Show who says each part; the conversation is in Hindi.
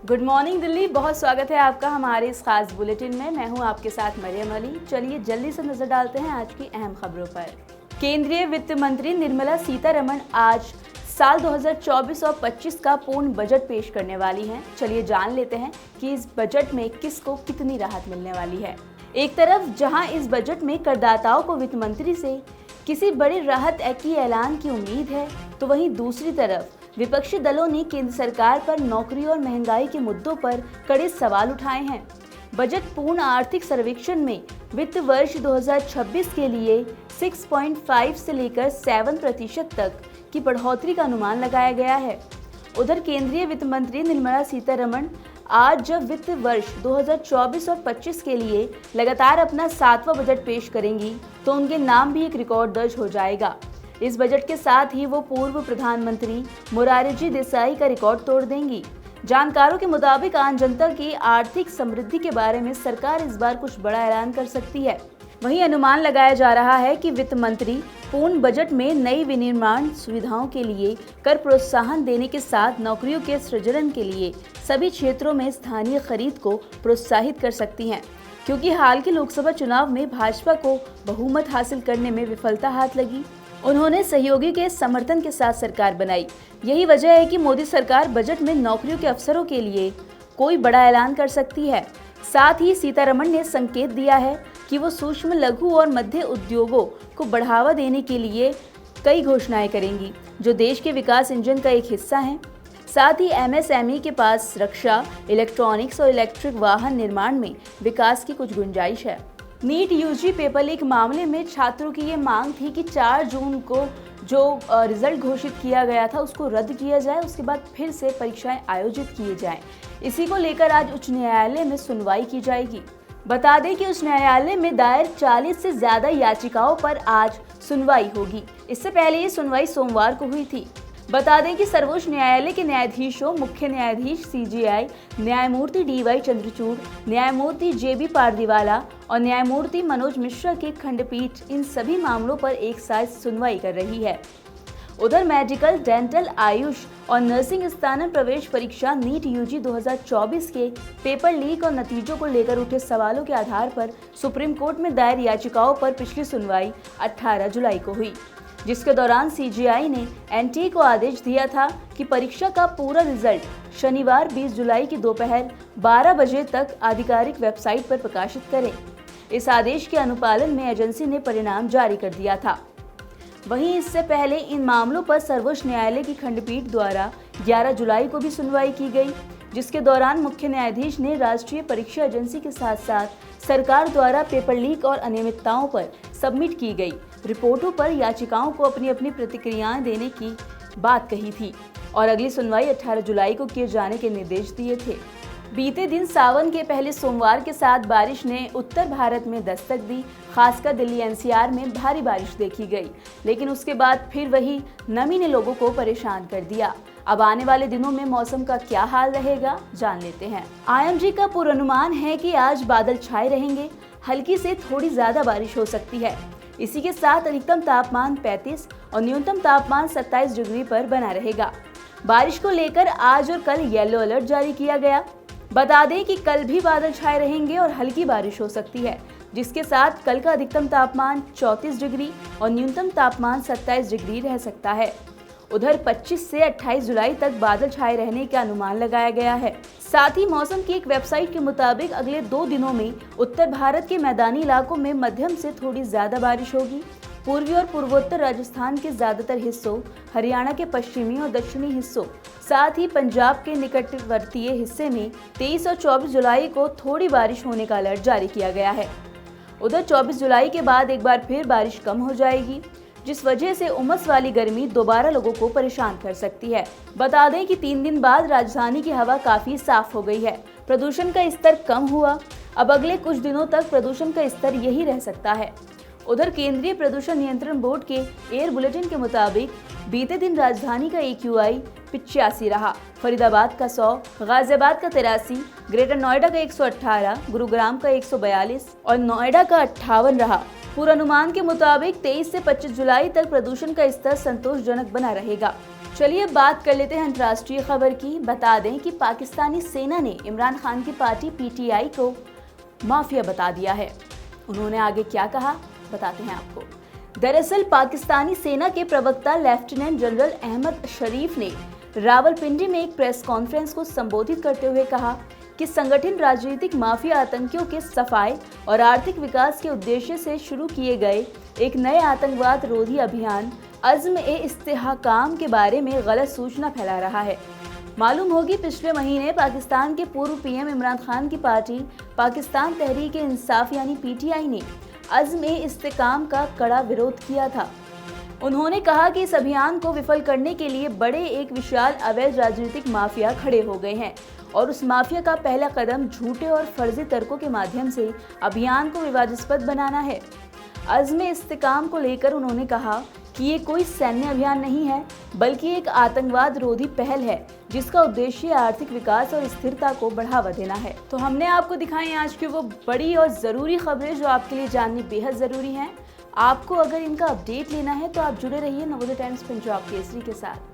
Speaker 1: Good morning Delhi. बहुत स्वागत है आपका हमारे इस खास बुलेटिन में। मैं हूं आपके साथ मरियम अली। चलिए जल्दी से नजर डालते हैं आज की अहम खबरों पर। केंद्रीय वित्त मंत्री निर्मला सीतारमण आज साल 2024 और 25 का पूर्ण बजट पेश करने वाली हैं। चलिए जान लेते हैं कि इस बजट में किसको कितनी राहत मिलने वाली है। एक तरफ जहां इस बजट में करदाताओं को वित्त मंत्री से किसी बड़ी राहत की ऐलान की उम्मीद है, तो वहीं दूसरी तरफ विपक्षी दलों ने केंद्र सरकार पर नौकरी और महंगाई के मुद्दों पर कड़े सवाल उठाए हैं। बजट पूर्ण आर्थिक सर्वेक्षण में वित्त वर्ष 2026 के लिए 6.5 से लेकर 7% तक की बढ़ोतरी का अनुमान लगाया गया है। उधर केंद्रीय वित्त मंत्री निर्मला सीतारमण आज जब वित्त वर्ष 2024 और 25 के लिए लगातार अपना 7वां बजट पेश करेंगी, तो उनके नाम भी एक रिकॉर्ड दर्ज हो जाएगा। इस बजट के साथ ही वो पूर्व प्रधानमंत्री मोरारजी देसाई का रिकॉर्ड तोड़ देंगी। जानकारों के मुताबिक आम जनता की आर्थिक समृद्धि के बारे में सरकार इस बार कुछ बड़ा ऐलान कर सकती है। वहीं अनुमान लगाया जा रहा है कि वित्त मंत्री पूर्ण बजट में नई विनिर्माण सुविधाओं के लिए कर प्रोत्साहन देने के साथ नौकरियों के सृजन के लिए सभी क्षेत्रों में स्थानीय खरीद को प्रोत्साहित कर सकती हैं, क्योंकि हाल के लोकसभा चुनाव में भाजपा को बहुमत हासिल करने में विफलता हाथ लगी। उन्होंने सहयोगी के समर्थन के साथ सरकार बनाई। यही वजह है कि मोदी सरकार बजट में नौकरियों के अवसरों के लिए कोई बड़ा ऐलान कर सकती है। साथ ही सीतारमण ने संकेत दिया है कि वो सूक्ष्म, लघु और मध्य उद्योगों को बढ़ावा देने के लिए कई घोषणाएं करेंगी, जो देश के विकास इंजन का एक हिस्सा हैं। साथ ही एमएसएमई के पास रक्षा, इलेक्ट्रॉनिक्स और इलेक्ट्रिक वाहन निर्माण में विकास की कुछ गुंजाइश है। नीट यूजी पेपर लीक मामले में छात्रों की ये मांग थी कि 4 जून को जो रिजल्ट घोषित किया गया था उसको रद्द किया जाए, उसके बाद फिर से परीक्षाएं आयोजित किए जाएं। इसी को लेकर आज उच्च न्यायालय में सुनवाई की जाएगी। बता दें कि उच्च न्यायालय में दायर 40 से ज्यादा याचिकाओं पर आज सुनवाई होगी। इससे पहले ये सुनवाई सोमवार को हुई थी। बता दें कि सर्वोच्च न्यायालय के न्यायाधीशों, मुख्य न्यायाधीश सीजेआई, न्यायमूर्ति डीवाई चंद्रचूड़, न्यायमूर्ति जेबी पारदीवाला और न्यायमूर्ति मनोज मिश्रा की खंडपीठ इन सभी मामलों पर एक साथ सुनवाई कर रही है। उधर मेडिकल, डेंटल, आयुष और नर्सिंग स्थानन प्रवेश परीक्षा नीट यूजी 2024 के पेपर लीक और नतीजों को लेकर उठे सवालों के आधार पर सुप्रीम कोर्ट में दायर याचिकाओं पर पिछली सुनवाई 18 जुलाई को हुई, जिसके दौरान सीजेआई ने एनटीए को आदेश दिया था कि परीक्षा का पूरा रिजल्ट शनिवार 20 जुलाई की दोपहर 12 बजे तक आधिकारिक वेबसाइट पर प्रकाशित करें। इस आदेश के अनुपालन में एजेंसी ने परिणाम जारी कर दिया था। वहीं इससे पहले इन मामलों पर सर्वोच्च न्यायालय की खंडपीठ द्वारा 11 जुलाई को भी सुनवाई की गई, जिसके दौरान मुख्य न्यायाधीश ने राष्ट्रीय परीक्षा एजेंसी के साथ साथ सरकार द्वारा पेपर लीक और अनियमितताओं पर सबमिट की गई रिपोर्टों पर याचिकाओं को अपनी अपनी प्रतिक्रियाएं देने की बात कही थी और अगली सुनवाई 18 जुलाई को किए जाने के निर्देश दिए थे। बीते दिन सावन के पहले सोमवार के साथ बारिश ने उत्तर भारत में दस्तक दी। खासकर दिल्ली एनसीआर में भारी बारिश देखी गई, लेकिन उसके बाद फिर वही नमी ने लोगों को परेशान कर दिया। अब आने वाले दिनों में मौसम का क्या हाल रहेगा, जान लेते हैं। आईएमडी का पूर्वानुमान है कि आज बादल छाए रहेंगे, हल्की से थोड़ी ज्यादा बारिश हो सकती है। इसी के साथ अधिकतम तापमान 35 और न्यूनतम तापमान 27 डिग्री पर बना रहेगा। बारिश को लेकर आज और कल येलो अलर्ट जारी किया गया। बता दें कि कल भी बादल छाए रहेंगे और हल्की बारिश हो सकती है, जिसके साथ कल का अधिकतम तापमान 34 डिग्री और न्यूनतम तापमान 27 डिग्री रह सकता है। उधर 25 से 28 जुलाई तक बादल छाए रहने का अनुमान लगाया गया है। साथ ही मौसम की एक वेबसाइट के मुताबिक अगले 2 दिनों में उत्तर भारत के मैदानी इलाकों में मध्यम से थोड़ी ज्यादा बारिश होगी। पूर्वी और पूर्वोत्तर राजस्थान के ज्यादातर हिस्सों, हरियाणा के पश्चिमी और दक्षिणी हिस्सों, साथ ही पंजाब के निकटवर्तीय हिस्से में 23 और 24 जुलाई को थोड़ी बारिश होने का अलर्ट जारी किया गया है। उधर 24 जुलाई के बाद एक बार फिर बारिश कम हो जाएगी, जिस वजह से उमस वाली गर्मी दोबारा लोगों को परेशान कर सकती है। बता दें कि 3 दिन बाद राजधानी की हवा काफी साफ हो गई है। प्रदूषण का स्तर कम हुआ। अब अगले कुछ दिनों तक प्रदूषण का स्तर यही रह सकता है। उधर केंद्रीय प्रदूषण नियंत्रण बोर्ड के एयर बुलेटिन के मुताबिक बीते दिन राजधानी का AQI 85 रहा, फरीदाबाद का 100, गाजियाबाद का 83, ग्रेटर नोएडा का 118, गुरुग्राम का 142 और नोएडा का 58 रहा। पूर्वानुमान के मुताबिक 23 से 25 जुलाई तक प्रदूषण का स्तर संतोषजनक बना रहेगा। चलिए बात कर लेते हैं अंतर्राष्ट्रीय खबर की। बता दें कि पाकिस्तानी सेना ने इमरान खान की पार्टी पीटीआई को माफिया बता दिया है। उन्होंने आगे क्या कहा, बताते हैं आपको। दरअसल पाकिस्तानी सेना के प्रवक्ता लेफ्टिनेंट जनरल अहमद शरीफ ने रावलपिंडी में एक प्रेस कॉन्फ्रेंस को संबोधित करते हुए कहा कि संगठन राजनीतिक माफिया आतंकियों के सफाई और आर्थिक विकास के उद्देश्य से शुरू किए गए एक नए आतंकवाद रोधी अभियान अज़्म-ए-इस्तेहकाम के बारे में गलत सूचना फैला रहा है। मालूम होगी पिछले महीने पाकिस्तान के पूर्व पीएम इमरान खान की पार्टी पाकिस्तान तहरीक-ए-इंसाफ यानी पीटीआई ने अज़्म-ए-इस्तेहकाम का कड़ा विरोध किया था। उन्होंने कहा कि इस अभियान को विफल करने के लिए बड़े एक विशाल अवैध राजनीतिक माफिया खड़े हो गए हैं और उस माफिया का पहला कदम झूठे और फर्जी तर्कों के माध्यम से अभियान को विवादास्पद बनाना है। अज़्म-ए-इस्तेहकाम को लेकर उन्होंने कहा कि ये कोई सैन्य अभियान नहीं है, बल्कि एक आतंकवाद रोधी पहल है जिसका उद्देश्य आर्थिक विकास और स्थिरता को बढ़ावा देना है। तो हमने आपको दिखाई आज की वो बड़ी और ज़रूरी खबरें जो आपके लिए जाननी बेहद ज़रूरी हैं। आपको अगर इनका अपडेट लेना है तो आप जुड़े रहिए नवोदय टाइम्स पंजाब केसरी के साथ।